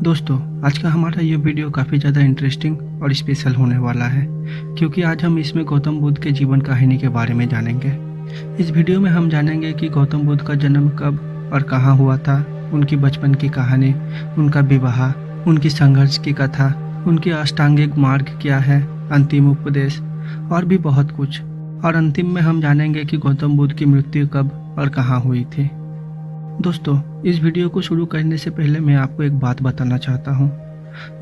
दोस्तों, आज का हमारा ये वीडियो काफ़ी ज़्यादा इंटरेस्टिंग और स्पेशल होने वाला है क्योंकि आज हम इसमें गौतम बुद्ध के जीवन कहानी के बारे में जानेंगे। इस वीडियो में हम जानेंगे कि गौतम बुद्ध का जन्म कब और कहाँ हुआ था, उनकी बचपन की कहानी, उनका विवाह, उनकी संघर्ष की कथा, उनकी अष्टांगिक मार्ग क्या है, अंतिम उपदेश और भी बहुत कुछ। और अंतिम में हम जानेंगे कि गौतम बुद्ध की मृत्यु कब और कहाँ हुई थी। दोस्तों, इस वीडियो को शुरू करने से पहले मैं आपको एक बात बताना चाहता हूँ।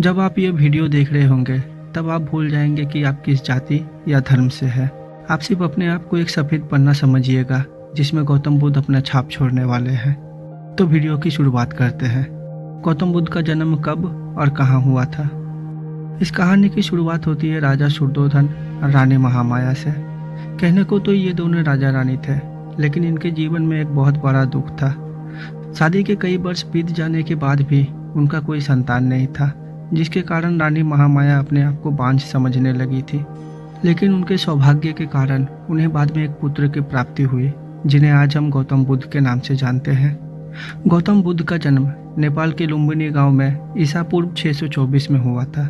जब आप ये वीडियो देख रहे होंगे तब आप भूल जाएंगे कि आप किस जाति या धर्म से हैं। आप सिर्फ अपने आप को एक सफ़ेद पन्ना समझिएगा जिसमें गौतम बुद्ध अपना छाप छोड़ने वाले हैं। तो वीडियो की शुरुआत करते हैं। गौतम बुद्ध का जन्म कब और कहाँ हुआ था। इस कहानी की शुरुआत होती है राजा शुद्धोधन और रानी महामाया से। कहने को तो ये दोनों राजा रानी थे, लेकिन इनके जीवन में एक बहुत बड़ा दुख था। शादी के कई वर्ष बीत जाने के बाद भी उनका कोई संतान नहीं था, जिसके कारण रानी महामाया अपने आप को बांझ समझने लगी थी। लेकिन उनके सौभाग्य के कारण उन्हें बाद में एक पुत्र की प्राप्ति हुई, जिन्हें आज हम गौतम बुद्ध के नाम से जानते हैं। गौतम बुद्ध का जन्म नेपाल के लुम्बिनी गांव में ईसा पूर्व 624 में हुआ था।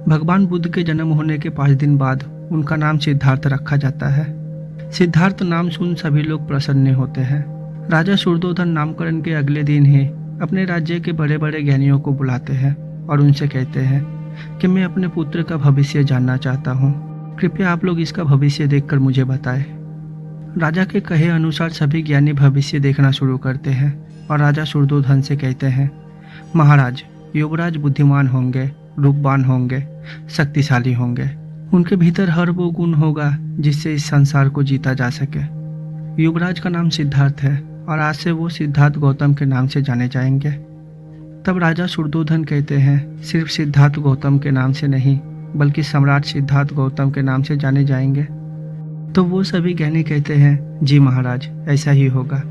भगवान बुद्ध के जन्म होने के 5 दिन बाद उनका नाम सिद्धार्थ रखा जाता है। सिद्धार्थ नाम सुन सभी लोग प्रसन्न होते हैं। राजा शुद्धोधन नामकरण के अगले दिन ही अपने राज्य के बड़े बड़े ज्ञानियों को बुलाते हैं और उनसे कहते हैं कि मैं अपने पुत्र का भविष्य जानना चाहता हूँ। कृपया आप लोग इसका भविष्य देखकर मुझे बताएं। राजा के कहे अनुसार सभी ज्ञानी भविष्य देखना शुरू करते हैं और राजा शुद्धोधन से कहते हैं, महाराज, युवराज बुद्धिमान होंगे, रूपवान होंगे, शक्तिशाली होंगे। उनके भीतर हर वो गुण होगा जिससे इस संसार को जीता जा सके। युवराज का नाम सिद्धार्थ है और आज से वो सिद्धार्थ गौतम के नाम से जाने जाएंगे। तब राजा शुद्धोधन कहते हैं, सिर्फ सिद्धार्थ गौतम के नाम से नहीं बल्कि सम्राट सिद्धार्थ गौतम के नाम से जाने जाएंगे। तो वो सभी ज्ञानी कहते हैं, जी महाराज, ऐसा ही होगा।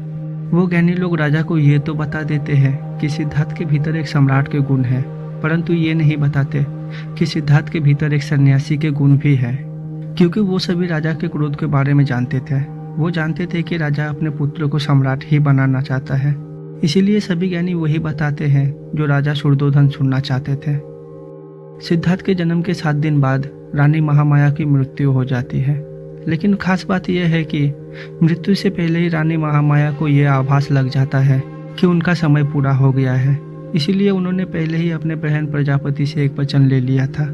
वो ज्ञानी लोग राजा को ये तो बता देते हैं कि सिद्धार्थ के भीतर एक सम्राट के गुण हैं, परंतु ये नहीं बताते कि सिद्धार्थ के भीतर एक सन्यासी के गुण भी है, क्योंकि वो सभी राजा के क्रोध के बारे में जानते थे। वो जानते थे कि राजा अपने पुत्र को सम्राट ही बनाना चाहता है, इसीलिए सभी ज्ञानी वही बताते हैं जो राजा शुद्धोधन सुनना चाहते थे। सिद्धार्थ के जन्म के 7 दिन बाद रानी महामाया की मृत्यु हो जाती है। लेकिन खास बात यह है कि मृत्यु से पहले ही रानी महामाया को यह आभास लग जाता है कि उनका समय पूरा हो गया है। इसीलिए उन्होंने पहले ही अपने बहन प्रजापति से एक वचन ले लिया था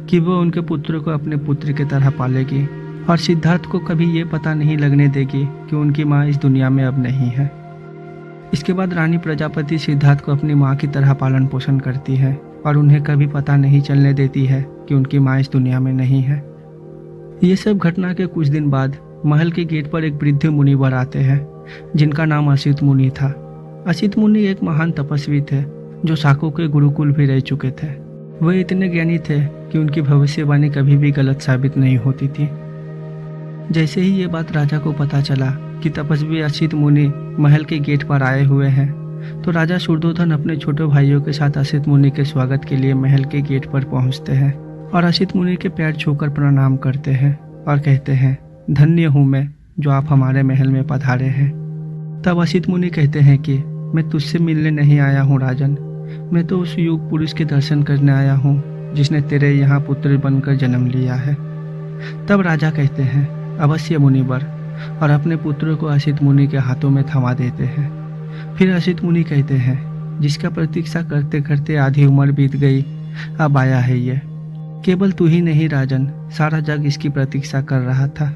कि वो उनके पुत्र को अपने पुत्र की तरह पालेगी और सिद्धार्थ को कभी ये पता नहीं लगने देगी कि उनकी माँ इस दुनिया में अब नहीं है। इसके बाद रानी प्रजापति सिद्धार्थ को अपनी माँ की तरह पालन पोषण करती है और उन्हें कभी पता नहीं चलने देती है कि उनकी माँ इस दुनिया में नहीं है। ये सब घटना के कुछ दिन बाद महल के गेट पर एक वृद्ध मुनिवर आते हैं, जिनका नाम असित मुनि था। असित मुनि एक महान तपस्वी थे जो शाकों के गुरुकुल भी रह चुके थे। वे इतने ज्ञानी थे कि उनकी भविष्यवाणी कभी भी गलत साबित नहीं होती थी। जैसे ही ये बात राजा को पता चला कि तपस्वी असित मुनि महल के गेट पर आए हुए हैं, तो राजा शुद्धोधन अपने छोटे भाइयों के साथ असित मुनि के स्वागत के लिए महल के गेट पर पहुंचते हैं और असित मुनि के पैर छूकर प्रणाम करते हैं और कहते हैं, धन्य हूँ मैं जो आप हमारे महल में पधारे हैं। तब असित मुनि कहते हैं कि मैं तुझसे मिलने नहीं आया हूँ राजन, मैं तो उस युग पुरुष के दर्शन करने आया हूँ जिसने तेरे यहाँ पुत्र बनकर जन्म लिया है। तब राजा कहते हैं, अवश्य मुनिवर, और अपने पुत्र को असित मुनि के हाथों में थमा देते हैं। फिर असित मुनि कहते हैं, जिसका प्रतीक्षा करते करते आधी उम्र बीत गई, अब आया है ये। केवल तू ही नहीं राजन, सारा जग इसकी प्रतीक्षा कर रहा था।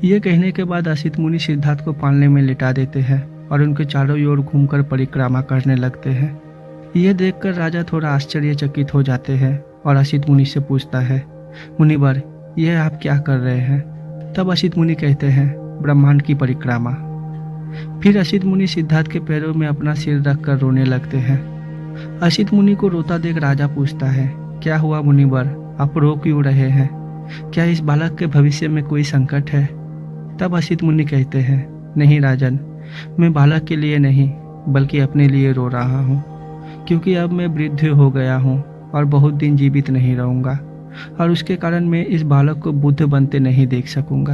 ये कहने के बाद असित मुनि सिद्धार्थ को पालने में लिटा देते हैं और उनके चारों ओर घूमकर परिक्रमा करने लगते हैं। यह देखकर राजा थोड़ा आश्चर्यचकित हो जाते हैं और असित मुनि से पूछता है, मुनिवर, यह आप क्या कर रहे हैं? तब असित मुनि कहते हैं, ब्रह्मांड की परिक्रमा। फिर असित मुनि सिद्धार्थ के पैरों में अपना सिर रखकर रोने लगते हैं। असित मुनि को रोता देख राजा पूछता है, क्या हुआ मुनिवर, आप रो क्यों रहे हैं? क्या इस बालक के भविष्य में कोई संकट है? तब असित मुनि कहते हैं, नहीं राजन, मैं बालक के लिए नहीं बल्कि अपने लिए रो रहा हूँ, क्योंकि अब मैं वृद्ध हो गया हूँ और बहुत दिन जीवित नहीं रहूँगा और उसके कारण मैं इस बालक को बुद्ध बनते नहीं देख सकूंगा।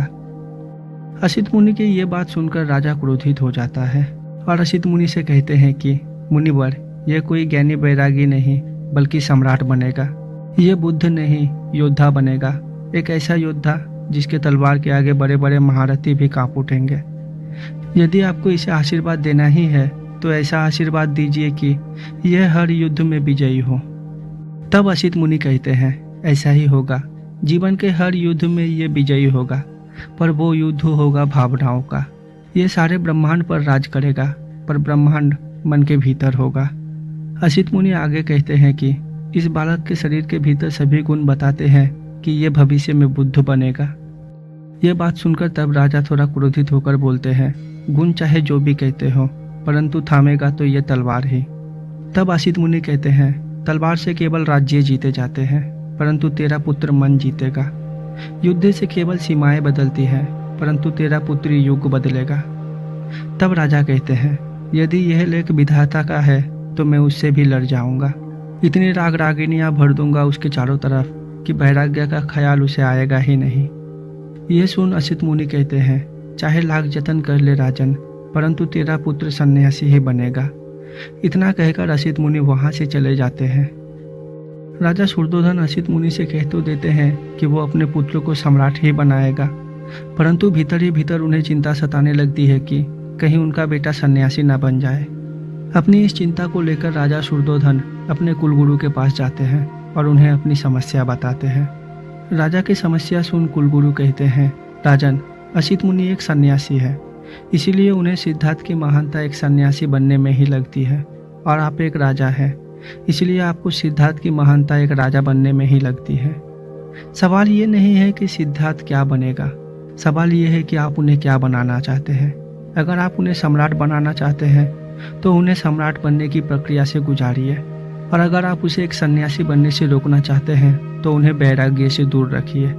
असित मुनि की ये बात सुनकर राजा क्रोधित हो जाता है और असित मुनि से कहते हैं कि मुनिवर, यह कोई ज्ञानी बैरागी नहीं बल्कि सम्राट बनेगा। ये बुद्ध नहीं, योद्धा बनेगा। एक ऐसा योद्धा जिसके तलवार के आगे बड़े बड़े महारथी भी कांप उठेंगे। यदि आपको इसे आशीर्वाद देना ही है तो ऐसा आशीर्वाद दीजिए कि यह हर युद्ध में विजयी हो। तब असित मुनि कहते हैं, ऐसा ही होगा। जीवन के हर युद्ध में ये विजयी होगा, पर वो युद्ध होगा भावनाओं का। ये सारे ब्रह्मांड पर राज करेगा, पर ब्रह्मांड मन के भीतर होगा। असित मुनि आगे कहते हैं कि इस बालक के शरीर के भीतर सभी गुण बताते हैं कि ये भविष्य में बुद्ध बनेगा। ये बात सुनकर तब राजा थोड़ा क्रोधित होकर बोलते हैं, गुण चाहे जो भी कहते हो, परंतु थामेगा तो ये तलवार ही। तब असित मुनि कहते हैं, तलवार से केवल राज्य जीते जाते हैं, परंतु तेरा पुत्र मन जीतेगा। युद्ध से केवल सीमाएं बदलती हैं, परंतु तेरा पुत्र युग बदलेगा। तब राजा कहते हैं, यदि यह लेख विधाता का है तो मैं उससे भी लड़ जाऊंगा। इतनी राग रागिनियां भर दूंगा उसके चारों तरफ कि वैराग्य का ख्याल उसे आएगा ही नहीं। यह सुन असित मुनि कहते हैं, चाहे लाख जतन कर ले राजन, परंतु तेरा पुत्र सन्यासी ही बनेगा। इतना कहकर असित मुनि वहां से चले जाते हैं। राजा शुद्धोधन असित मुनि से कह तो देते हैं कि वो अपने पुत्र को सम्राट ही बनाएगा, परंतु भीतर ही भीतर उन्हें चिंता सताने लगती है कि कहीं उनका बेटा सन्यासी न बन जाए। अपनी इस चिंता को लेकर राजा शुद्धोधन अपने कुलगुरु के पास जाते हैं और उन्हें अपनी समस्या बताते हैं। राजा की समस्या सुन कुलगुरु कहते हैं, राजन, असित मुनि एक सन्यासी है, इसीलिए उन्हें सिद्धार्थ की महानता एक सन्यासी बनने में ही लगती है, और आप एक राजा हैं, इसलिए आपको सिद्धार्थ की महानता एक राजा बनने में ही लगती है। सवाल ये नहीं है कि सिद्धार्थ क्या बनेगा, सवाल ये है कि आप उन्हें क्या बनाना चाहते हैं। अगर आप उन्हें सम्राट बनाना चाहते हैं तो उन्हें सम्राट बनने की प्रक्रिया से गुजारिए, और अगर आप उसे एक सन्यासी बनने से रोकना चाहते हैं तो उन्हें वैराग्य से दूर रखिए।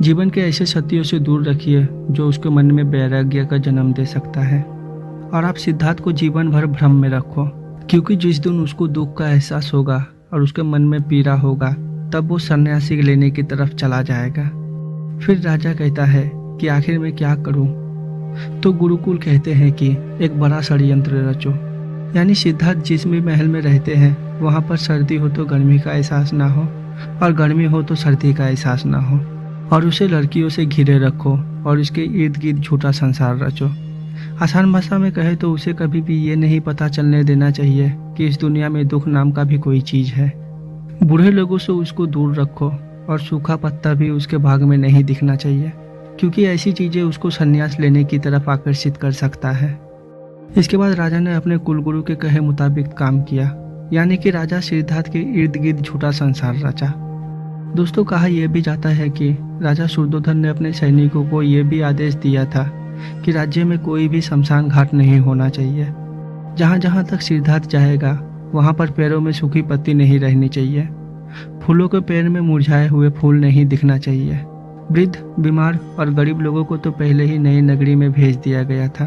जीवन के ऐसे सत्यों से दूर रखिए जो उसके मन में वैराग्य का जन्म दे सकता है। और आप सिद्धार्थ को जीवन भर भ्रम में रखो, क्योंकि जिस दिन उसको दुख का एहसास होगा और उसके मन में पीड़ा होगा, तब वो सन्यासी लेने की तरफ चला जाएगा। फिर राजा कहता है कि आखिर में क्या करूं? तो गुरुकुल कहते हैं कि एक बड़ा षड्यंत्र रचो, यानी सिद्धार्थ जिस भी महल में रहते हैं वहां पर सर्दी हो तो गर्मी का एहसास ना हो, और गर्मी हो तो सर्दी का एहसास ना हो, और उसे लड़कियों से घिरे रखो और उसके इर्द गिर्द झूठा संसार रचो। आसान भाषा में कहे तो उसे कभी भी ये नहीं पता चलने देना चाहिए कि इस दुनिया में दुख नाम का भी कोई चीज़ है। बूढ़े लोगों से उसको दूर रखो, और सूखा पत्ता भी उसके भाग में नहीं दिखना चाहिए, क्योंकि ऐसी चीज़ें उसको संन्यास लेने की तरफ आकर्षित कर सकता है। इसके बाद राजा ने अपने कुलगुरु के कहे मुताबिक काम किया, यानी कि राजा सिद्धार्थ के इर्द गिर्द झूठा संसार रचा। दोस्तों, कहा यह भी जाता है कि राजा शुद्धोधन ने अपने सैनिकों को यह भी आदेश दिया था कि राज्य में कोई भी शमशान घाट नहीं होना चाहिए। जहाँ जहाँ तक सिद्धार्थ जाएगा वहाँ पर पैरों में सूखी पत्ती नहीं रहनी चाहिए, फूलों के पेड़ में मुरझाए हुए फूल नहीं दिखना चाहिए। वृद्ध, बीमार और गरीब लोगों को तो पहले ही नई नगरी में भेज दिया गया था।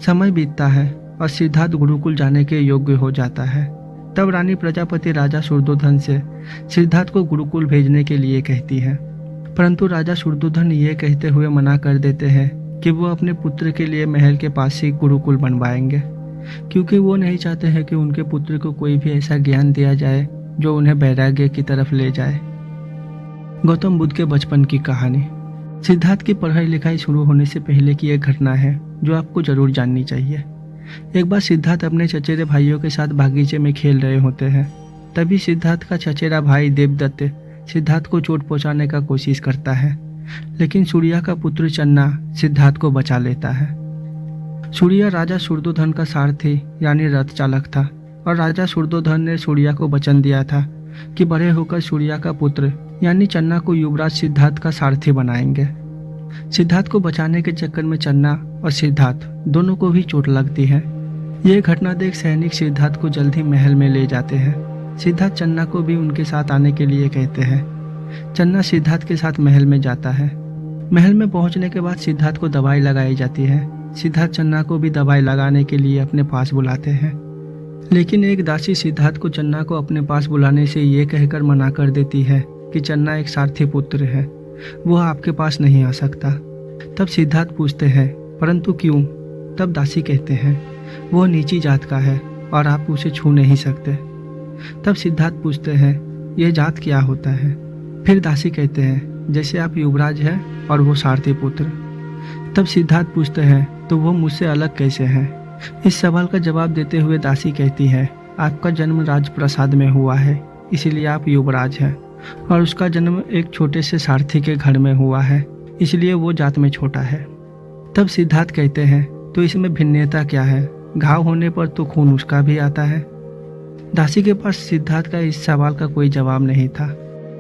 समय बीतता है और सिद्धार्थ गुरुकुल जाने के योग्य हो जाता है। तब रानी प्रजापति राजा शुद्धोधन से सिद्धार्थ को गुरुकुल भेजने के लिए कहती है, परंतु राजा शुद्धोधन ये कहते हुए मना कर देते हैं कि वो अपने पुत्र के लिए महल के पास ही गुरुकुल बनवाएंगे, क्योंकि वो नहीं चाहते हैं कि उनके पुत्र को कोई भी ऐसा ज्ञान दिया जाए जो उन्हें वैराग्य की तरफ ले जाए। गौतम बुद्ध के बचपन की कहानी। सिद्धार्थ की पढ़ाई लिखाई शुरू होने से पहले की एक घटना है जो आपको जरूर जाननी चाहिए। एक बार सिद्धार्थ अपने चचेरे भाइयों के साथ बागीचे में खेल रहे होते हैं। तभी सिद्धार्थ का चचेरा भाई देवदत्त सिद्धार्थ को चोट पहुंचाने का कोशिश करता है, लेकिन सूर्या का पुत्र चन्ना सिद्धार्थ को बचा लेता है। सूर्या राजा शुद्धोधन का सारथी यानी रथ चालक था, और राजा शुद्धोधन ने सूर्या को वचन दिया था कि बड़े होकर सूर्या का पुत्र यानी चन्ना को युवराज सिद्धार्थ का सारथी बनाएंगे। सिद्धार्थ को बचाने के चक्कर में चन्ना और सिद्धार्थ दोनों को भी चोट लगती है। ये घटना देख सैनिक सिद्धार्थ को जल्दी महल में ले जाते हैं। सिद्धार्थ चन्ना को भी उनके साथ आने के लिए कहते हैं। चन्ना सिद्धार्थ के साथ महल में जाता है। महल में पहुंचने के बाद सिद्धार्थ को दवाई लगाई जाती है। सिद्धार्थ चन्ना को भी दवाई लगाने के लिए अपने पास बुलाते हैं, लेकिन एक दासी सिद्धार्थ को चन्ना को अपने पास बुलाने से ये कहकर मना कर देती है कि चन्ना एक सारथी पुत्र है, वह आपके पास नहीं आ सकता। तब सिद्धार्थ पूछते हैं, परंतु क्यों? तब दासी कहते हैं, वह नीची जात का है और आप उसे छू नहीं सकते। तब सिद्धार्थ पूछते हैं, यह जात क्या होता है? फिर दासी कहते हैं, जैसे आप युवराज हैं और वो सारथी पुत्र। तब सिद्धार्थ पूछते हैं, तो वो मुझसे अलग कैसे हैं? इस सवाल का जवाब देते हुए दासी कहती है, आपका जन्म राजप्रासाद में हुआ है, इसीलिए आप युवराज हैं, और उसका जन्म एक छोटे से सारथी के घर में हुआ है, इसलिए वो जात में छोटा है। तब सिद्धार्थ कहते हैं, तो इसमें भिन्नता क्या है? घाव होने पर तो खून उसका भी आता है। दासी के पास सिद्धार्थ का इस सवाल का कोई जवाब नहीं था।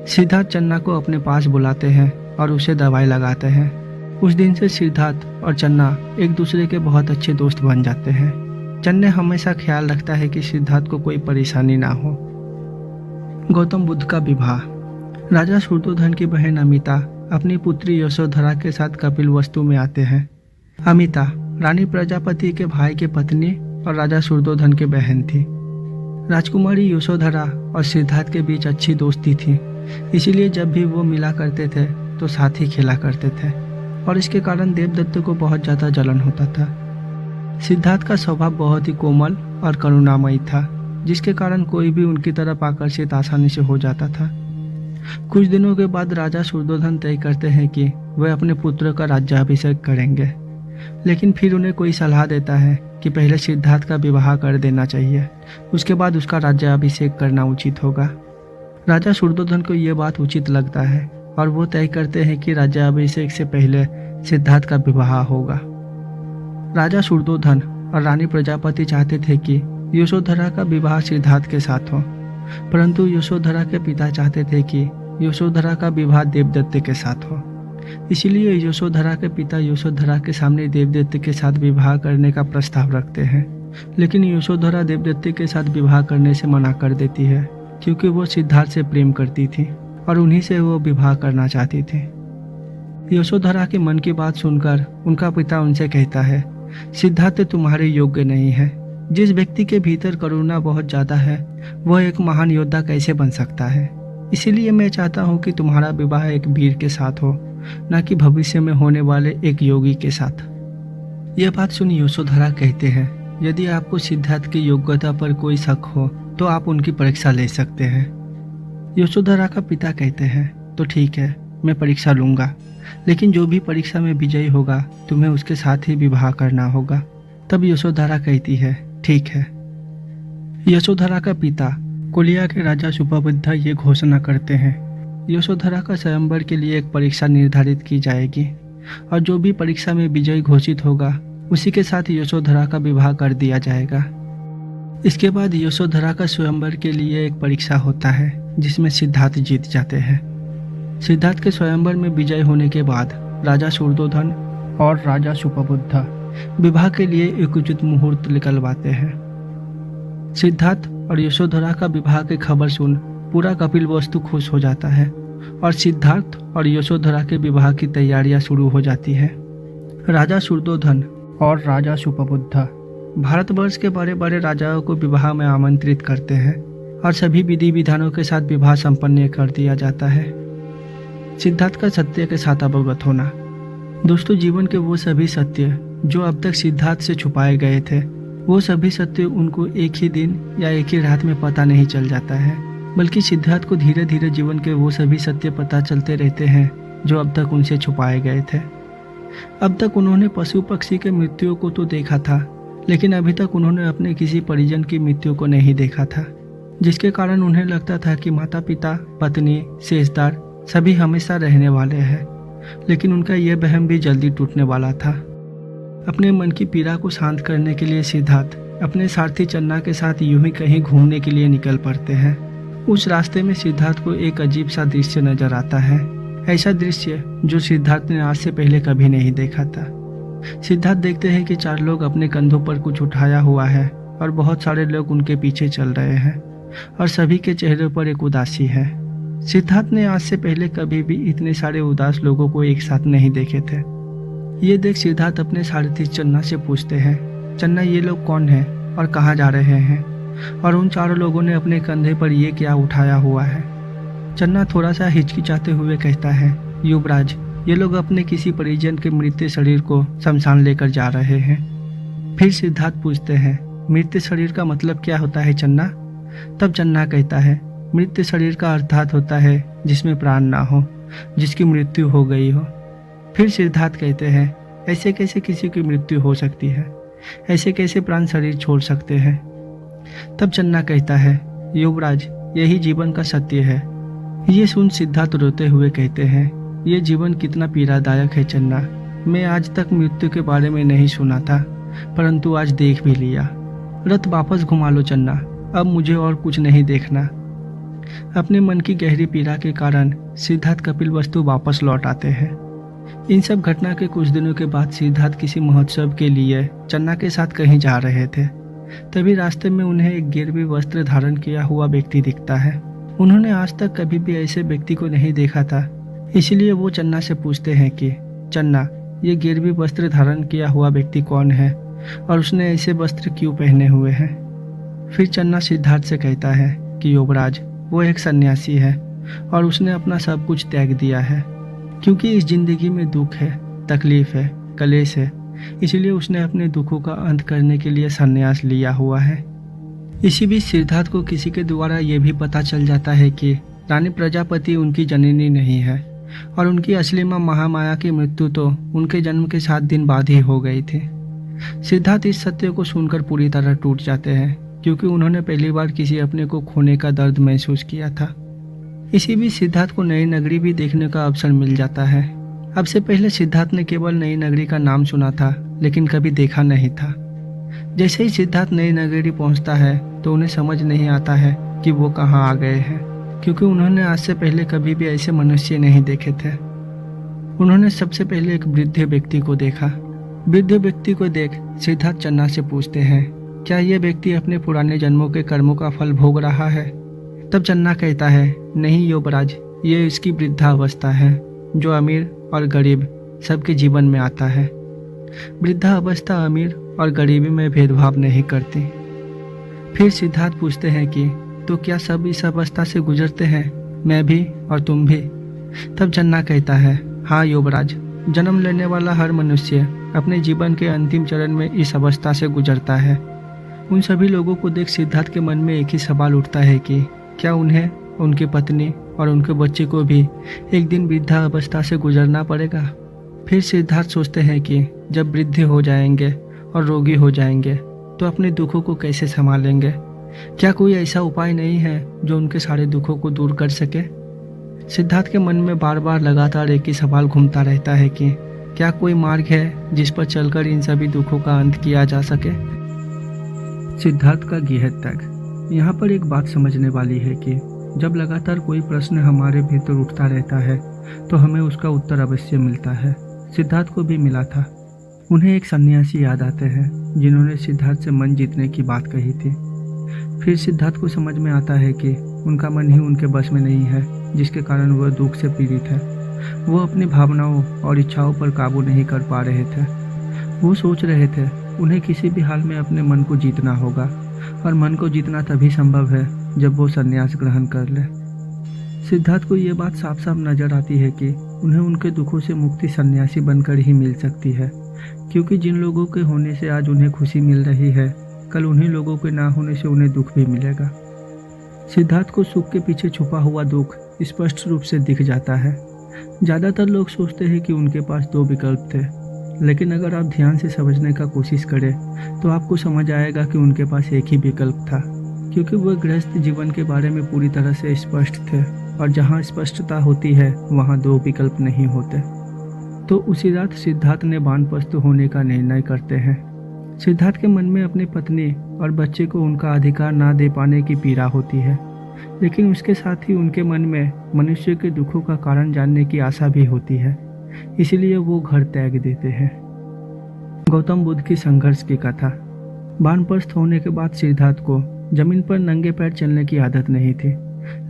सिद्धार्थ चन्ना को अपने पास बुलाते हैं और उसे दवाई लगाते हैं। उस दिन से सिद्धार्थ और चन्ना एक दूसरे के बहुत अच्छे दोस्त बन जाते हैं। चन्ना हमेशा ख्याल रखता है कि सिद्धार्थ को कोई परेशानी ना हो। गौतम बुद्ध का विवाह। राजा शुद्धोधन की बहन अमिता अपनी पुत्री यशोधरा के साथ कपिलवस्तु में आते हैं। अमिता रानी प्रजापति के भाई की पत्नी और राजा शुद्धोधन की बहन थी। राजकुमारी यशोधरा और सिद्धार्थ के बीच अच्छी दोस्ती थी, इसीलिए जब भी वो मिला करते थे तो साथ ही खेला करते थे, और इसके कारण देवदत्त को बहुत ज़्यादा जलन होता था। सिद्धार्थ का स्वभाव बहुत ही कोमल और करुणामयी था, जिसके कारण कोई भी उनकी तरफ आकर्षित आसानी से हो जाता था। कुछ दिनों के बाद राजा शुद्धोधन तय करते हैं कि वे अपने पुत्र का राज्याभिषेक करेंगे, लेकिन फिर उन्हें कोई सलाह देता है कि पहले सिद्धार्थ का विवाह कर देना चाहिए, उसके बाद उसका राज्याभिषेक करना उचित होगा। राजा शुद्धोधन को यह बात उचित लगता है और वो तय करते हैं कि राज्याभिषेक से पहले सिद्धार्थ का विवाह होगा। राजा शुद्धोधन और रानी प्रजापति चाहते थे कि यशोधरा का विवाह सिद्धार्थ के साथ हो, परंतु यशोधरा के पिता चाहते थे कि यशोधरा का विवाह देवदत्त के साथ हो। इसलिए यशोधरा के पिता यशोधरा के सामने देवदत्त के साथ विवाह करने का प्रस्ताव रखते हैं, लेकिन यशोधरा देवदत्त के साथ विवाह करने से मना कर देती है, क्योंकि वो सिद्धार्थ से प्रेम करती थी और उन्हीं से वो विवाह करना चाहती थी। यशोधरा के मन की बात सुनकर उनका पिता उनसे कहता है, सिद्धार्थ तुम्हारे योग्य नहीं है। जिस व्यक्ति के भीतर करुणा बहुत ज़्यादा है, वह एक महान योद्धा कैसे बन सकता है? इसीलिए मैं चाहता हूँ कि तुम्हारा विवाह एक वीर के साथ हो, न कि भविष्य में होने वाले एक योगी के साथ। यह बात सुन यशोधरा कहते हैं, यदि आपको सिद्धार्थ की योग्यता पर कोई शक हो तो आप उनकी परीक्षा ले सकते हैं। यशोधरा का पिता कहते हैं, तो ठीक है, मैं परीक्षा लूँगा, लेकिन जो भी परीक्षा में विजयी होगा तुम्हें उसके साथ ही विवाह करना होगा। तब यशोधरा कहती है, ठीक है। यशोधरा का पिता कोलिया के राजा सुपबुद्ध ये घोषणा करते हैं, यशोधरा का स्वयंवर के लिए एक परीक्षा निर्धारित की जाएगी और जो भी परीक्षा में विजयी घोषित होगा उसी के साथ यशोधरा का विवाह कर दिया जाएगा। इसके बाद यशोधरा का स्वयंवर के लिए एक परीक्षा होता है जिसमें सिद्धार्थ जीत जाते हैं। सिद्धार्थ के स्वयंवर में विजय होने के बाद राजा शुद्धोधन और राजा सुपबुद्ध विवाह के लिए एक उचित मुहूर्त निकलवाते हैं। सिद्धार्थ और यशोधरा का विवाह की खबर सुन पूरा कपिलवस्तु खुश हो जाता है और सिद्धार्थ और यशोधरा के विवाह की तैयारियां शुरू हो जाती है। राजा शुद्धोधन और राजा सुपबुद्ध भारतवर्ष के बड़े बड़े राजाओं को विवाह में आमंत्रित करते हैं और सभी विधि विधानों के साथ विवाह संपन्न कर दिया जाता है। सिद्धार्थ का सत्य के साथ अवगत होना। दोस्तों, जीवन के वो सभी सत्य जो अब तक सिद्धार्थ से छुपाए गए थे, वो सभी सत्य उनको एक ही दिन या एक ही रात में पता नहीं चल जाता है, बल्कि सिद्धार्थ को धीरे धीरे जीवन के वो सभी सत्य पता चलते रहते हैं जो अब तक उनसे छुपाए गए थे। अब तक उन्होंने पशु पक्षी के मृत्यु को तो देखा था, लेकिन अभी तक उन्होंने अपने किसी परिजन की मृत्यु को नहीं देखा था, जिसके कारण उन्हें लगता था कि माता पिता, पत्नी, शेषदार सभी हमेशा रहने वाले हैं। लेकिन उनका यह वहम भी जल्दी टूटने वाला था। अपने मन की पीड़ा को शांत करने के लिए सिद्धार्थ अपने सारथी चन्ना के साथ यूं ही कहीं घूमने के लिए निकल पड़ते हैं। उस रास्ते में सिद्धार्थ को एक अजीब सा दृश्य नजर आता है, ऐसा दृश्य जो सिद्धार्थ ने आज से पहले कभी नहीं देखा था। सिद्धार्थ देखते हैं कि 4 लोग अपने कंधों पर कुछ उठाया हुआ है और बहुत सारे लोग उनके पीछे चल रहे हैं और सभी के चेहरों पर एक उदासी है। सिद्धार्थ ने आज से पहले कभी भी इतने सारे उदास लोगों को एक साथ नहीं देखे थे। ये देख सिद्धार्थ अपने सारथी चन्ना से पूछते हैं, चन्ना ये लोग कौन हैं और कहाँ जा रहे हैं, और उन 4 लोगों ने अपने कंधे पर ये क्या उठाया हुआ है। चन्ना थोड़ा सा हिचकिचाते हुए कहता है, युवराज, ये लोग अपने किसी परिजन के मृत शरीर को शमशान लेकर जा रहे हैं। फिर सिद्धार्थ पूछते हैं, मृत शरीर का मतलब क्या होता है चन्ना? तब चन्ना कहता है, मृत्यु शरीर का अर्थात होता है जिसमें प्राण ना हो, जिसकी मृत्यु हो गई हो। फिर सिद्धार्थ कहते हैं, ऐसे कैसे किसी की मृत्यु हो सकती है, ऐसे कैसे प्राण शरीर छोड़ सकते हैं। तब चन्ना कहता है, युवराज, यही जीवन का सत्य है। ये सुन सिद्धार्थ रोते हुए कहते हैं, ये जीवन कितना पीड़ादायक है चन्ना। मैं आज तक मृत्यु के बारे में नहीं सुना था, परंतु आज देख भी लिया। रथ वापस घुमा लो चन्ना, अब मुझे और कुछ नहीं देखना। अपने मन की गहरी पीड़ा के कारण सिद्धार्थ कपिलवस्तु वापस लौट आते हैं। इन सब घटना के कुछ दिनों के बाद सिद्धार्थ किसी महोत्सव के लिए चन्ना के साथ कहीं जा रहे थे। तभी रास्ते में उन्हें एक गिरवी वस्त्र धारण किया हुआ व्यक्ति दिखता है। उन्होंने आज तक कभी भी ऐसे व्यक्ति को नहीं देखा था, इसलिए वो चन्ना से पूछते हैं कि चन्ना, ये गिरवी वस्त्र धारण किया हुआ व्यक्ति कौन है और उसने ऐसे वस्त्र क्यों पहने हुए हैं। फिर चन्ना सिद्धार्थ से कहता है कि युवराज, वो एक सन्यासी है और उसने अपना सब कुछ त्याग दिया है, क्योंकि इस जिंदगी में दुख है, तकलीफ है, कलेश है, इसलिए उसने अपने दुखों का अंत करने के लिए संन्यास लिया हुआ है। इसी बीच सिद्धार्थ को किसी के द्वारा ये भी पता चल जाता है कि रानी प्रजापति उनकी जननी नहीं है और उनकी असली मां महामाया की मृत्यु तो उनके जन्म के 7 दिन बाद ही हो गई थी। सिद्धार्थ इस सत्य को सुनकर पूरी तरह टूट जाते हैं, क्योंकि उन्होंने पहली बार किसी अपने को खोने का दर्द महसूस किया था। इसी बीच सिद्धार्थ को नई नगरी भी देखने का अवसर मिल जाता है। अब से पहले सिद्धार्थ ने केवल नई नगरी का नाम सुना था, लेकिन कभी देखा नहीं था। जैसे ही सिद्धार्थ नई नगरी पहुंचता है तो उन्हें समझ नहीं आता है कि वो कहाँ आ गए हैं, क्योंकि उन्होंने आज से पहले कभी भी ऐसे मनुष्य नहीं देखे थे। उन्होंने सबसे पहले एक वृद्ध व्यक्ति को देखा। वृद्ध व्यक्ति को देख सिद्धार्थ चन्ना से पूछते हैं, क्या ये व्यक्ति अपने पुराने जन्मों के कर्मों का फल भोग रहा है। तब चन्ना कहता है, नहीं युवराज, ये इसकी वृद्धावस्था है जो अमीर और गरीब सबके जीवन में आता है। वृद्धावस्था अमीर और गरीबी में भेदभाव नहीं करती। फिर सिद्धार्थ पूछते हैं कि तो क्या सब इस अवस्था से गुजरते हैं, मैं भी और तुम भी। तब चन्ना कहता है, हाँ युवराज, जन्म लेने वाला हर मनुष्य अपने जीवन के अंतिम चरण में इस अवस्था से गुजरता है। उन सभी लोगों को देख सिद्धार्थ के मन में एक ही सवाल उठता है कि क्या उन्हें, उनकी पत्नी और उनके बच्चे को भी एक दिन वृद्धावस्था से गुजरना पड़ेगा। फिर सिद्धार्थ सोचते हैं कि जब वृद्ध हो जाएंगे और रोगी हो जाएंगे तो अपने दुखों को कैसे संभालेंगे। क्या कोई ऐसा उपाय नहीं है जो उनके सारे दुखों को दूर कर सके। सिद्धार्थ के मन में बार बार लगातार एक ही सवाल घूमता रहता है कि क्या कोई मार्ग है जिस पर चलकर इन सभी दुखों का अंत किया जा सके। सिद्धार्थ का गृह त्याग। यहाँ पर एक बात समझने वाली है कि जब लगातार कोई प्रश्न हमारे भीतर उठता रहता है तो हमें उसका उत्तर अवश्य मिलता है। सिद्धार्थ को भी मिला था। उन्हें एक सन्यासी याद आते हैं जिन्होंने सिद्धार्थ से मन जीतने की बात कही थी। फिर सिद्धार्थ को समझ में आता है कि उनका मन ही उनके बस में नहीं है, जिसके कारण वह दुख से पीड़ित है। वो अपनी भावनाओं और इच्छाओं पर काबू नहीं कर पा रहे थे। वो सोच रहे थे उन्हें किसी भी हाल में अपने मन को जीतना होगा, और मन को जीतना तभी संभव है जब वो संन्यास ग्रहण कर ले। सिद्धार्थ को ये बात साफ साफ नजर आती है कि उन्हें उनके दुखों से मुक्ति सन्यासी बनकर ही मिल सकती है, क्योंकि जिन लोगों के होने से आज उन्हें खुशी मिल रही है, कल उन्हीं लोगों के ना होने से उन्हें दुख भी मिलेगा। सिद्धार्थ को सुख के पीछे छुपा हुआ दुख स्पष्ट रूप से दिख जाता है। ज़्यादातर लोग सोचते हैं कि उनके पास 2 विकल्प थे, लेकिन अगर आप ध्यान से समझने का कोशिश करें तो आपको समझ आएगा कि उनके पास एक ही विकल्प था, क्योंकि वह गृहस्थ जीवन के बारे में पूरी तरह से स्पष्ट थे, और जहाँ स्पष्टता होती है वहाँ 2 विकल्प नहीं होते। तो उसी रात सिद्धार्थ ने वानप्रस्थ होने का निर्णय करते हैं। सिद्धार्थ के मन में अपनी पत्नी और बच्चे को उनका अधिकार ना दे पाने की पीड़ा होती है, लेकिन उसके साथ ही उनके मन में मनुष्य के दुखों का कारण जानने की आशा भी होती है, इसलिए वो घर त्याग देते हैं। गौतम बुद्ध की संघर्ष की कथा। वानप्रस्थ होने के बाद सिद्धार्थ को जमीन पर नंगे पैर चलने की आदत नहीं थी,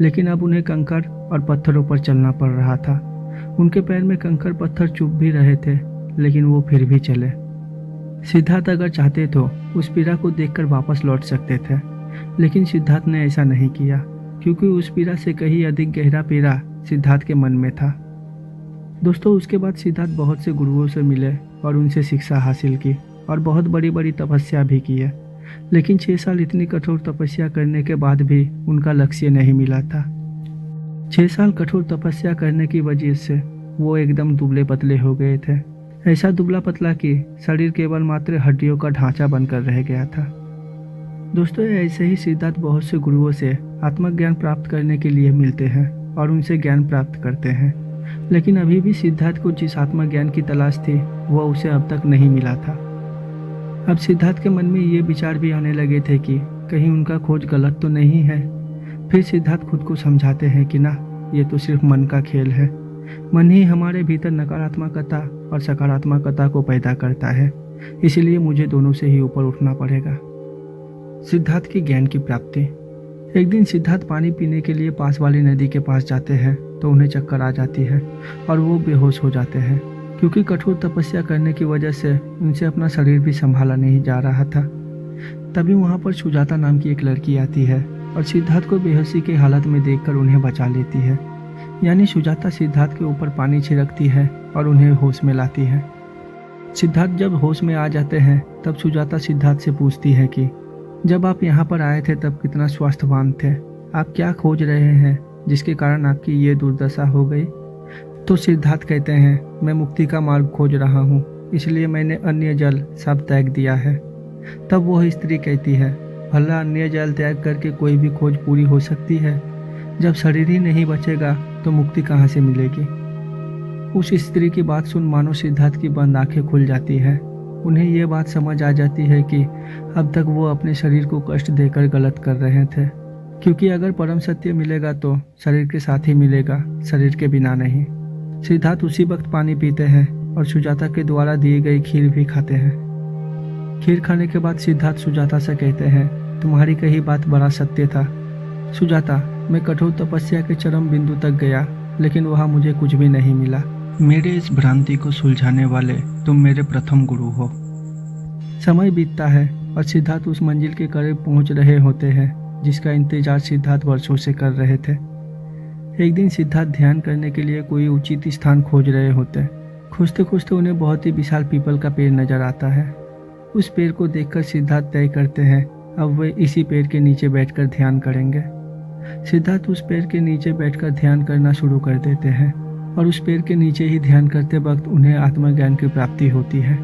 लेकिन अब उन्हें कंकड़ और पत्थरों पर चलना पड़ रहा था। उनके पैर में कंकड़ पत्थर चुभ भी रहे थे, लेकिन वो फिर भी चले। सिद्धार्थ अगर चाहते तो उस पीड़ा को देखकर वापस लौट सकते थे, लेकिन सिद्धार्थ ने ऐसा नहीं किया, क्योंकि उस पीड़ा से कहीं अधिक गहरा पीड़ा सिद्धार्थ के मन में था। दोस्तों, उसके बाद सिद्धार्थ बहुत से गुरुओं से मिले और उनसे शिक्षा हासिल की और बहुत बड़ी बड़ी तपस्या भी की है। लेकिन 6 साल इतनी कठोर तपस्या करने के बाद भी उनका लक्ष्य नहीं मिला था। 6 साल कठोर तपस्या करने की वजह से वो एकदम दुबले पतले हो गए थे। ऐसा दुबला पतला कि शरीर केवल मात्र हड्डियों का ढांचा बनकर रह गया था। दोस्तों, ऐसे ही सिद्धार्थ बहुत से गुरुओं से आत्मज्ञान प्राप्त करने के लिए मिलते हैं और उनसे ज्ञान प्राप्त करते हैं, लेकिन अभी भी सिद्धार्थ को जिस आत्मज्ञान की तलाश थी वह उसे अब तक नहीं मिला था। अब सिद्धार्थ के मन में ये विचार भी आने लगे थे कि कहीं उनका खोज गलत तो नहीं है। फिर सिद्धार्थ खुद को समझाते हैं कि ना, ये तो सिर्फ मन का खेल है। मन ही हमारे भीतर नकारात्मकता और सकारात्मकता को पैदा करता है, इसलिए मुझे दोनों से ही ऊपर उठना पड़ेगा। सिद्धार्थ की ज्ञान की प्राप्ति। एक दिन सिद्धार्थ पानी पीने के लिए पास वाली नदी के पास जाते हैं तो उन्हें चक्कर आ जाती है और वो बेहोश हो जाते हैं, क्योंकि कठोर तपस्या करने की वजह से उनसे अपना शरीर भी संभाला नहीं जा रहा था। तभी वहाँ पर सुजाता नाम की एक लड़की आती है और सिद्धार्थ को बेहोशी की हालत में देखकर उन्हें बचा लेती है। यानी सुजाता सिद्धार्थ के ऊपर पानी छिड़कती है और उन्हें होश में लाती है। सिद्धार्थ जब होश में आ जाते हैं तब सुजाता सिद्धार्थ से पूछती है कि जब आप यहाँ पर आए थे तब कितना स्वास्थ्यवान थे, आप क्या खोज रहे हैं जिसके कारण आपकी ये दुर्दशा हो गई। तो सिद्धार्थ कहते हैं, मैं मुक्ति का मार्ग खोज रहा हूँ, इसलिए मैंने अन्य जल सब त्याग दिया है। तब वह स्त्री कहती है, भला अन्य जल त्याग करके कोई भी खोज पूरी हो सकती है? जब शरीर ही नहीं बचेगा तो मुक्ति कहाँ से मिलेगी? उस स्त्री की बात सुन मानो सिद्धार्थ की बंद आंखें खुल जाती है। उन्हें ये बात समझ आ जाती है कि अब तक वो अपने शरीर को कष्ट देकर गलत कर रहे थे, क्योंकि अगर परम सत्य मिलेगा तो शरीर के साथ ही मिलेगा, शरीर के बिना नहीं। सिद्धार्थ उसी वक्त पानी पीते हैं और सुजाता के द्वारा दी गई खीर भी खाते हैं। खीर खाने के बाद सिद्धार्थ सुजाता से कहते हैं, तुम्हारी कही बात बड़ा सत्य था सुजाता, मैं कठोर तपस्या के चरम बिंदु तक गया, लेकिन वहाँ मुझे कुछ भी नहीं मिला। मेरे इस भ्रांति को सुलझाने वाले तुम मेरे प्रथम गुरु हो। समय बीतता है और सिद्धार्थ उस मंजिल के करीब पहुंच रहे होते हैं जिसका इंतजार सिद्धार्थ वर्षों से कर रहे थे। एक दिन सिद्धार्थ ध्यान करने के लिए कोई उचित स्थान खोज रहे होते। खोजते खोजते उन्हें बहुत ही विशाल पीपल का पेड़ नजर आता है। उस पेड़ को देखकर सिद्धार्थ तय करते हैं अब वे इसी पेड़ के नीचे बैठकर ध्यान करेंगे। सिद्धार्थ उस पेड़ के नीचे बैठकर ध्यान करना शुरू कर देते हैं और उस पेड़ के नीचे ही ध्यान करते वक्त उन्हें आत्मज्ञान की प्राप्ति होती है।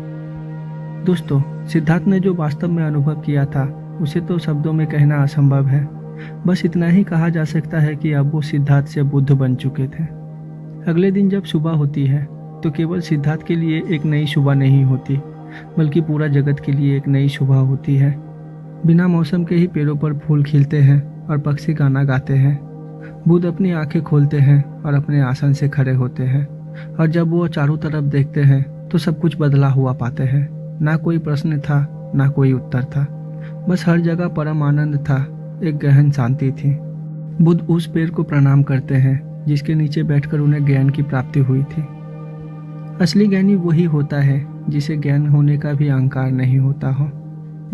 दोस्तों, सिद्धार्थ ने जो वास्तव में अनुभव किया था उसे तो शब्दों में कहना असंभव है। बस इतना ही कहा जा सकता है कि अब वो सिद्धार्थ से बुद्ध बन चुके थे। अगले दिन जब सुबह होती है तो केवल सिद्धार्थ के लिए एक नई सुबह नहीं होती, बल्कि पूरा जगत के लिए एक नई सुबह होती है। बिना मौसम के ही पेड़ों पर फूल खिलते हैं और पक्षी गाना गाते हैं। बुद्ध अपनी आंखें खोलते हैं और अपने आसन से खड़े होते हैं, और जब वो चारों तरफ देखते हैं तो सब कुछ बदला हुआ पाते हैं। ना कोई प्रश्न था, ना कोई उत्तर था, बस हर जगह परम आनंद था, एक गहन शांति थी। बुद्ध उस पेड़ को प्रणाम करते हैं जिसके नीचे बैठकर उन्हें ज्ञान की प्राप्ति हुई थी। असली ज्ञानी वही होता है जिसे ज्ञान होने का भी अहंकार नहीं होता हो।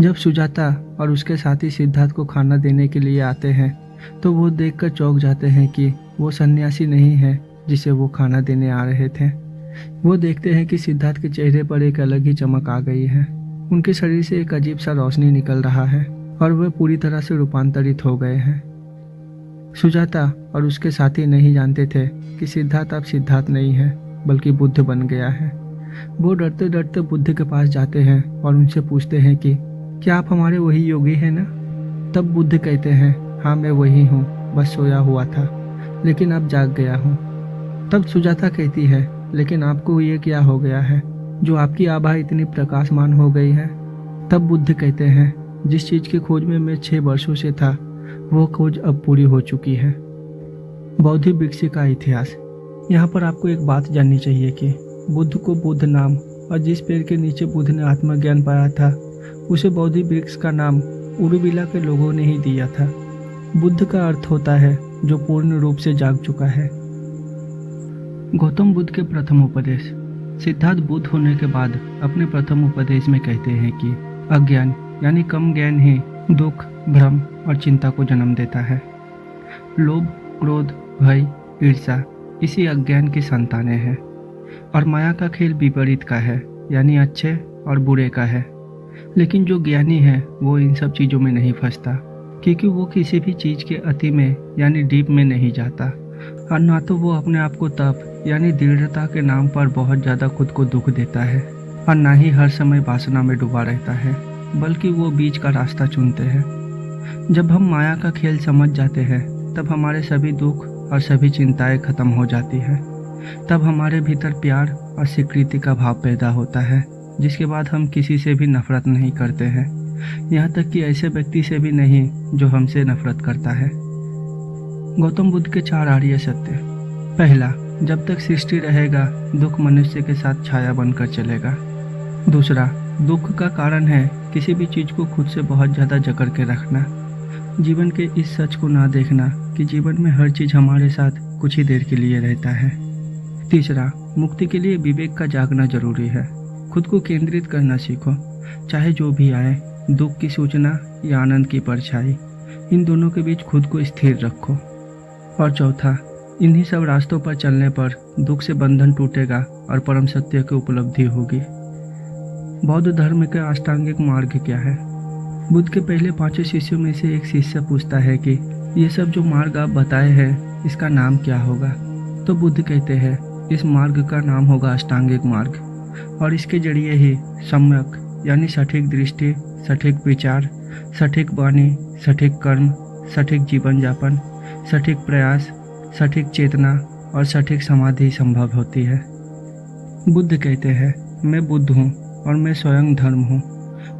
जब सुजाता और उसके साथी सिद्धार्थ को खाना देने के लिए आते हैं तो वो देखकर चौंक जाते हैं कि वो सन्यासी नहीं है जिसे वो खाना देने आ रहे थे। वो देखते हैं कि सिद्धार्थ के चेहरे पर एक अलग ही चमक आ गई है। उनके शरीर से एक अजीब सा रोशनी निकल रहा है और वे पूरी तरह से रूपांतरित हो गए हैं। सुजाता और उसके साथी नहीं जानते थे कि सिद्धार्थ अब सिद्धार्थ नहीं है बल्कि बुद्ध बन गया है। वो डरते डरते बुद्ध के पास जाते हैं और उनसे पूछते हैं कि क्या आप हमारे वही योगी हैं ना? तब बुद्ध कहते हैं, हाँ मैं वही हूँ, बस सोया हुआ था लेकिन अब जाग गया हूँ। तब सुजाता कहती है, लेकिन आपको ये क्या हो गया है जो आपकी आभा इतनी प्रकाशमान हो गई है? तब बुद्ध कहते हैं, जिस चीज़ की खोज में मैं 6 वर्षों से था वो खोज अब पूरी हो चुकी है। बौद्धिक वृक्ष का इतिहास। यहाँ पर आपको एक बात जाननी चाहिए कि बुद्ध को बुद्ध नाम और जिस पेड़ के नीचे बुद्ध ने आत्मज्ञान पाया था उसे बौद्धिक वृक्ष का नाम उरुविला के लोगों ने ही दिया था। बुद्ध का अर्थ होता है जो पूर्ण रूप से जाग चुका है। गौतम बुद्ध के प्रथम उपदेश। सिद्धार्थ बुद्ध होने के बाद अपने प्रथम उपदेश में कहते हैं कि अज्ञान यानी कम ज्ञान ही दुख, भ्रम और चिंता को जन्म देता है। लोभ, क्रोध, भय, ईर्ष्या इसी अज्ञान की संतानें हैं, और माया का खेल विपरीत का है यानी अच्छे और बुरे का है। लेकिन जो ज्ञानी है वो इन सब चीज़ों में नहीं फंसता, क्योंकि वो किसी भी चीज़ के अति में यानी डीप में नहीं जाता, और ना तो वो अपने आप को तप यानी दृढ़ता के नाम पर बहुत ज़्यादा खुद को दुख देता है, और ना ही हर समय वासना में डूबा रहता है, बल्कि वो बीच का रास्ता चुनते हैं। जब हम माया का खेल समझ जाते हैं तब हमारे सभी दुख और सभी चिंताएं खत्म हो जाती है। तब हमारे भीतर प्यार और स्वीकृति का भाव पैदा होता है, जिसके बाद हम किसी से भी नफरत नहीं करते हैं, यहाँ तक कि ऐसे व्यक्ति से भी नहीं जो हमसे नफरत करता है। गौतम बुद्ध के 4 आर्य सत्य। पहला, जब तक सृष्टि रहेगा दुख मनुष्य के साथ छाया बनकर चलेगा। दूसरा, दुख का कारण है किसी भी चीज़ को खुद से बहुत ज़्यादा जकड़ के रखना, जीवन के इस सच को ना देखना कि जीवन में हर चीज़ हमारे साथ कुछ ही देर के लिए रहता है। तीसरा, मुक्ति के लिए विवेक का जागना जरूरी है। खुद को केंद्रित करना सीखो, चाहे जो भी आए, दुख की सूचना या आनंद की परछाई, इन दोनों के बीच खुद को स्थिर रखो। और चौथा, इन्हीं सब रास्तों पर चलने पर दुख से बंधन टूटेगा और परम सत्य की उपलब्धि होगी। बौद्ध धर्म के अष्टांगिक मार्ग क्या है? बुद्ध के पहले 5 शिष्यों में से एक शिष्य पूछता है कि ये सब जो मार्ग आप बताए हैं इसका नाम क्या होगा? तो बुद्ध कहते हैं इस मार्ग का नाम होगा अष्टांगिक मार्ग, और इसके जरिए ही सम्यक यानी सटीक दृष्टि, सटीक विचार, सटीक वाणी, सटीक कर्म, सटीक जीवन यापन, सटीक प्रयास, सटीक चेतना और सटीक समाधि संभव होती है। बुद्ध कहते हैं मैं बुद्ध हूँ और मैं स्वयं धर्म हूँ।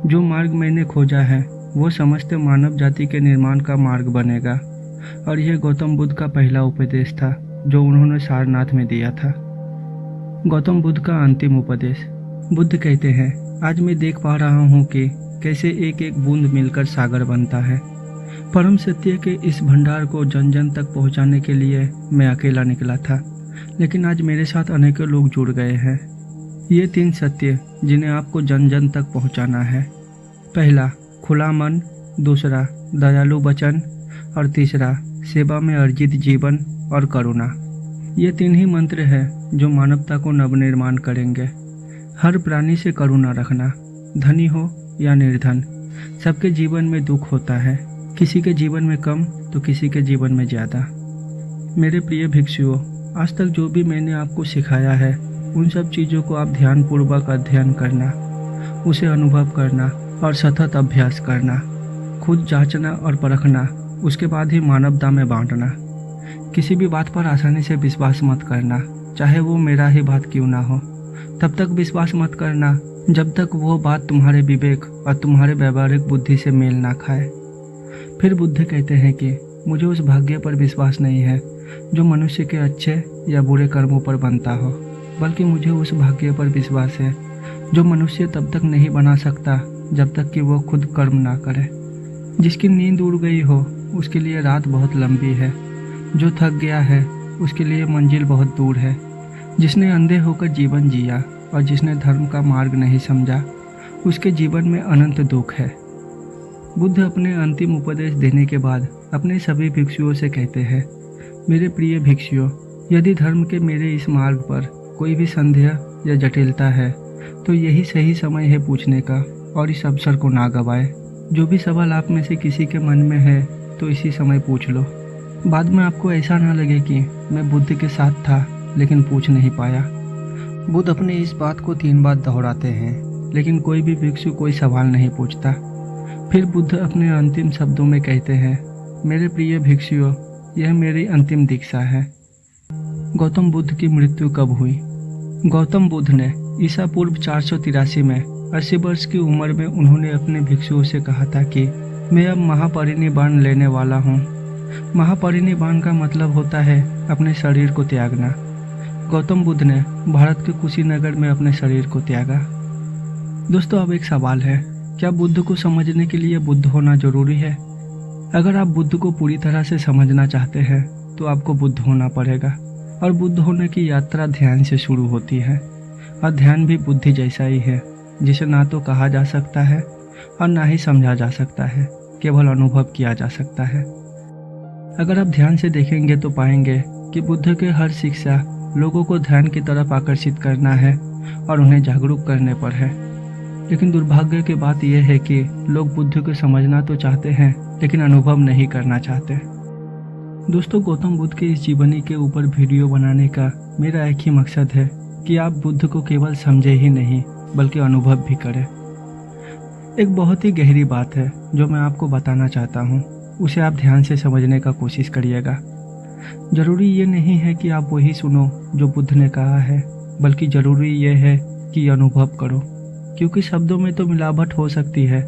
जो मार्ग मैंने खोजा है वो समस्त मानव जाति के निर्माण का मार्ग बनेगा, और यह गौतम बुद्ध का पहला उपदेश था जो उन्होंने सारनाथ में दिया था। गौतम बुद्ध का अंतिम उपदेश। बुद्ध कहते हैं आज मैं देख पा रहा हूँ कि कैसे एक एक बूंद मिलकर सागर बनता है। परम सत्य के इस भंडार को जन जन तक पहुँचाने के लिए मैं अकेला निकला था, लेकिन आज मेरे साथ अनेकों लोग जुड़ गए हैं। ये 3 सत्य जिन्हें आपको जन जन तक पहुंचाना है। पहला, खुला मन। दूसरा, दयालु वचन। और तीसरा, सेवा में अर्जित जीवन और करुणा। ये 3 ही मंत्र हैं जो मानवता को नवनिर्माण करेंगे। हर प्राणी से करुणा रखना, धनी हो या निर्धन, सबके जीवन में दुख होता है, किसी के जीवन में कम तो किसी के जीवन में ज़्यादा। मेरे प्रिय भिक्षुओं, आज तक जो भी मैंने आपको सिखाया है उन सब चीज़ों को आप ध्यानपूर्वक अध्ययन करना, उसे अनुभव करना और सतत अभ्यास करना, खुद जांचना और परखना, उसके बाद ही मानवता में बांटना। किसी भी बात पर आसानी से विश्वास मत करना, चाहे वो मेरा ही बात क्यों ना हो। तब तक विश्वास मत करना जब तक वो बात तुम्हारे विवेक और तुम्हारे व्यावहारिक बुद्धि से मेल ना खाए। फिर बुद्ध कहते हैं कि मुझे उस भाग्य पर विश्वास नहीं है जो मनुष्य के अच्छे या बुरे कर्मों पर बनता हो, बल्कि मुझे उस भाग्य पर विश्वास है जो मनुष्य तब तक नहीं बना सकता जब तक कि वो खुद कर्म ना करे। जिसकी नींद उड़ गई हो उसके लिए रात बहुत लंबी है, जो थक गया है उसके लिए मंजिल बहुत दूर है, जिसने अंधे होकर जीवन जिया और जिसने धर्म का मार्ग नहीं समझा उसके जीवन में अनंत दुख है। बुद्ध अपने अंतिम उपदेश देने के बाद अपने सभी भिक्षुओं से कहते हैं, मेरे प्रिय भिक्षुओं, यदि धर्म के मेरे इस मार्ग पर कोई भी संदेह या जटिलता है तो यही सही समय है पूछने का, और इस अवसर को ना गवाए। जो भी सवाल आप में से किसी के मन में है तो इसी समय पूछ लो। बाद में आपको ऐसा ना लगे कि मैं बुद्ध के साथ था लेकिन पूछ नहीं पाया। बुद्ध अपनी इस बात को 3 बार दोहराते हैं, लेकिन कोई भी भिक्षु कोई सवाल नहीं पूछता। फिर बुद्ध अपने अंतिम शब्दों में कहते हैं, मेरे प्रिय भिक्षुओं, यह मेरी अंतिम दीक्षा है। गौतम बुद्ध की मृत्यु कब हुई? गौतम बुद्ध ने ईसा पूर्व 483 में 80 वर्ष की उम्र में उन्होंने अपने भिक्षुओं से कहा था कि मैं अब महापरिनिर्वाण लेने वाला हूँ। महापरिनिर्वाण का मतलब होता है अपने शरीर को त्यागना। गौतम बुद्ध ने भारत के कुशीनगर में अपने शरीर को त्यागा। दोस्तों, अब एक सवाल है, क्या बुद्ध को समझने के लिए बुद्ध होना जरूरी है? अगर आप बुद्ध को पूरी तरह से समझना चाहते हैं तो आपको बुद्ध होना पड़ेगा, और बुद्ध होने की यात्रा ध्यान से शुरू होती है। और ध्यान भी बुद्धि जैसा ही है, जिसे ना तो कहा जा सकता है और ना ही समझा जा सकता है, केवल अनुभव किया जा सकता है। अगर आप ध्यान से देखेंगे तो पाएंगे कि बुद्ध के हर शिक्षा लोगों को ध्यान की तरफ आकर्षित करना है और उन्हें जागरूक करने पर है। लेकिन दुर्भाग्य की बात यह है कि लोग बुद्ध को समझना तो चाहते हैं लेकिन अनुभव नहीं करना चाहते। दोस्तों, गौतम बुद्ध के इस जीवनी के ऊपर वीडियो बनाने का मेरा एक ही मकसद है कि आप बुद्ध को केवल समझे ही नहीं बल्कि अनुभव भी करें। एक बहुत ही गहरी बात है जो मैं आपको बताना चाहता हूँ, उसे आप ध्यान से समझने का कोशिश करिएगा। ज़रूरी ये नहीं है कि आप वही सुनो जो बुद्ध ने कहा है, बल्कि ज़रूरी ये है कि अनुभव करो, क्योंकि शब्दों में तो मिलावट हो सकती है,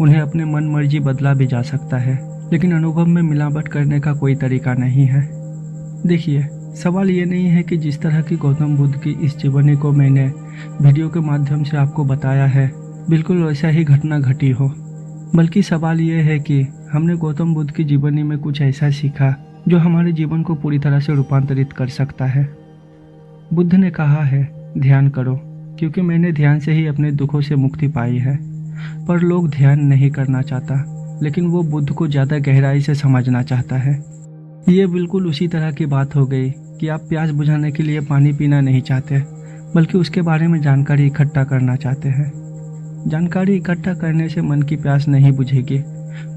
उन्हें अपने मन मर्जी बदला भी जा सकता है, लेकिन अनुभव में मिलावट करने का कोई तरीका नहीं है। देखिए, सवाल ये नहीं है कि जिस तरह की गौतम बुद्ध की इस जीवनी को मैंने वीडियो के माध्यम से आपको बताया है बिल्कुल वैसा ही घटना घटी हो, बल्कि सवाल ये है कि हमने गौतम बुद्ध की जीवनी में कुछ ऐसा सीखा जो हमारे जीवन को पूरी तरह से रूपांतरित कर सकता है। बुद्ध ने कहा है ध्यान करो, क्योंकि मैंने ध्यान से ही अपने दुखों से मुक्ति पाई है। पर लोग ध्यान नहीं करना चाहता, लेकिन वो बुद्ध को ज़्यादा गहराई से समझना चाहता है। ये बिल्कुल उसी तरह की बात हो गई कि आप प्यास बुझाने के लिए पानी पीना नहीं चाहते, बल्कि उसके बारे में जानकारी इकट्ठा करना चाहते हैं। जानकारी इकट्ठा करने से मन की प्यास नहीं बुझेगी,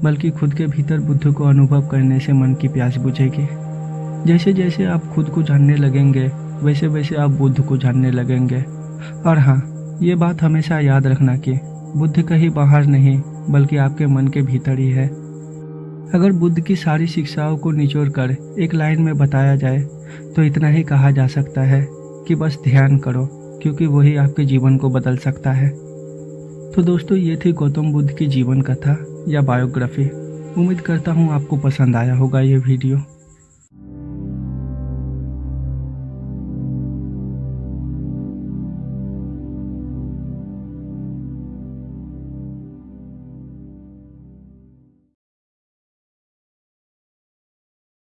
बल्कि खुद के भीतर बुद्ध को अनुभव करने से मन की प्यास बुझेगी। जैसे जैसे आप खुद को जानने लगेंगे वैसे वैसे आप बुद्ध को जानने लगेंगे। और हाँ, ये बात हमेशा याद रखना कि बुद्ध कहीं बाहर नहीं बल्कि आपके मन के भीतर ही है। अगर बुद्ध की सारी शिक्षाओं को निचोड़ कर एक लाइन में बताया जाए तो इतना ही कहा जा सकता है कि बस ध्यान करो, क्योंकि वही आपके जीवन को बदल सकता है। तो दोस्तों, ये थी गौतम बुद्ध की जीवन कथा या बायोग्राफी। उम्मीद करता हूँ आपको पसंद आया होगा ये वीडियो।